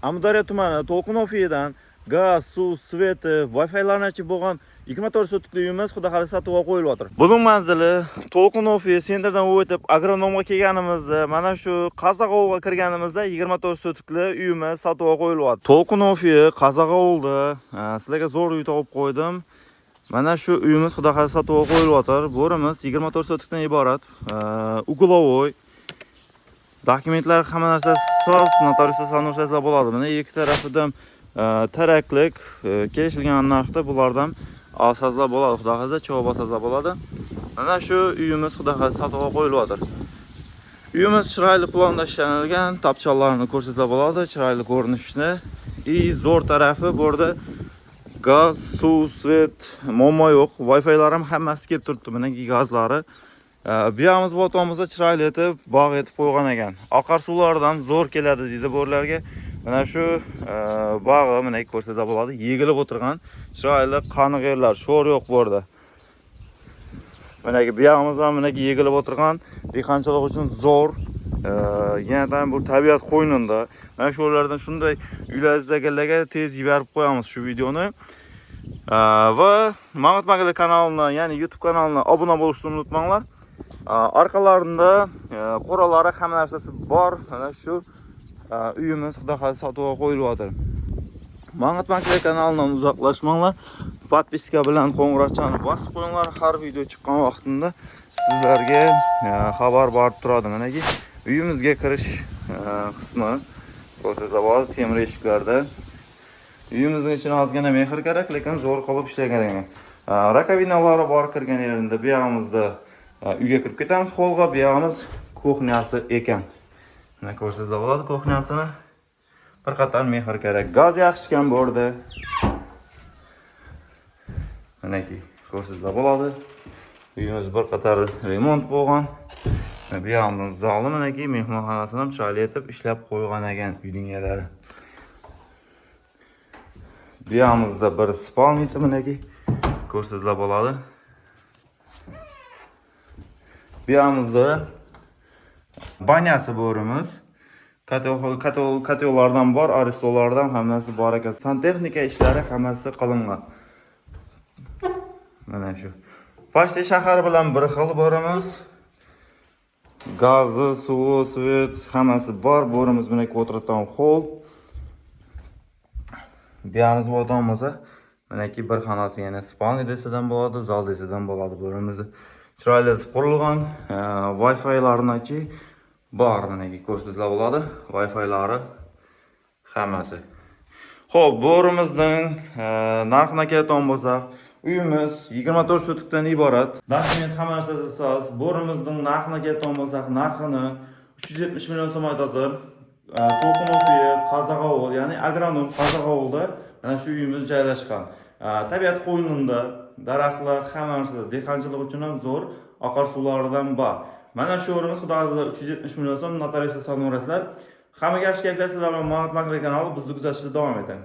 Amudaryo tumani To'lqinofiyadan gaz, suv, svet, Wi-Fi'larni ochib bo'lgan 24 sotikli uyimiz xudo xohlasa sotuvga qo'yilyapti. Buning manzili To'lqinofiya sentrdan o'tib agronomga kelganimizda, mana shu Qazaqovga kirganimizda 24 sotikli uyimiz sotuvga qo'yilyapti. To'lqinofiya Qazaqovda sizlarga zo'r uy topib qo'ydim. Mana shu uyimiz xudo xohlasa sotuvga qo'yilyapti. Bo'rimiz 24 sotikdan iborat. Uglovoy dokumentlar hamma narsa soz, notariusda sanoqsizlar bo'ladi. Mana ikki tarafidan taraklik kelishilgan narxda bulardan olsazlar bo'ladi. Xudo xohlasa javob olsazlar bo'ladi. Mana shu uyimiz xudo xohlasa sotuvga qo'yilyapti. Uyimiz chiroyli planda ishlangan, topchanlarni ko'rsatsa bo'ladi, chiroyli ko'rinishni. Zo'r tarafi bu yerda gaz, suv, svet, muammo yo'q. Wi-Fi'lar ham hammasi kelib turibdi. Mana gazlari. Biyamiz botomizda chiroyli etib, bog' etib qo'ygan ekan. Oqar suvlardan zo'r keladi deydi bo'rlarga. Mana shu bog'i mana ko'rsatsa bo'ladi. Yegilib o'tirgan chiroyli qaniq yerlar, sho'r yo'q bu yerda. Mana biyamiz ham mana yegilib o'tirgan dehqonchilik uchun zo'r. Yana ham bu tabiat qo'ynida. Mana shu yerlardan shunday uylaringizdagilarga tez yuborib qo'yamiz shu videoni. Va Mamat Magala kanalini, ya'ni YouTube kanalini obuna bo'lishni unutmanglar. Orqalarında qo'ralari hamma narsasi bor. Mana shu uyimiz xudo xohlasa sotuvga qo'yilyapti. Mamat Magala kanalidan uzoqlashmanglar. Podpiska bilan qo'ng'iroqchani bosib qo'yinglar. Har video chiqqan vaqtida sizlarga xabar borib turadi. Mana uyimizga kirish qismi ko'rsatsa bo'ladi, temir eshiklarda. Uyimizning ichini ozgina mehr kerak, lekin zo'r qilib ishlagan ekan. Rakovinalari bor kirgan yerida bu yog'imizda uyga kirib ketamiz. Xo'lga bu yog'imiz kuxnyasi ekan. Mana ko'rsatsa bo'ladi kuxnyasini. Bir qator mehr kerak. Gaz yaxshi ekan bu yerda. Mana ko'rsatsa bo'ladi. Uyimiz bir qator remont bo'lgan. Bu yog'imiz zali mana mehmonxonasini ham chiroyli etib ishlab qo'ygan ekan uyning egalari. Bu yog'imizda bir spalnisi manaki ko'rsatsa bo'ladi. Bu yog'imizda banyasi borimiz. Katyollardan bor, aristolardan hammasi bor ekan. Santexnika ishlari hammasi qilingan. Mana shu. Pochta shahar bilan bir xil borimiz. Gazi, suvi, svet hammasi bor. Borimiz bilan o'tiradigan hol. Biyamiz botomizda manaki bir xonasi yana spalni desidan bo'ladi, zal desidan bo'ladi bo'rimizda. Chiroyli qurilgan, Wi-Fi'larni bor manaki ko'rsatsa bo'ladi. Wi-Fi'lari hammasi. Xo'p, bo'rimizning narxini kelgan bo'lsak, uyimiz 24 sotikdan iborat. Dokument hamma narsasi soz. Bo'rimizning narxini kelgan bo'lsak, narxini 370 million so'm aytadi. To'lqinofiya Qazaqovul, ya'ni agronom Qazaqovulda mana shu uyimiz joylashgan. Tabiat qo'ynida, daraxtlar hamma narsa dehqonchilik uchun ham zo'r, oqar suvlaridan bor. Mana shu o'rimiz xudo xohlasa 370 million so'm notariusda sanoqsizlar. Hammaga yaxshi kayfiyat bilan Mamat Magala kanali bizni kuzatishda davom eting.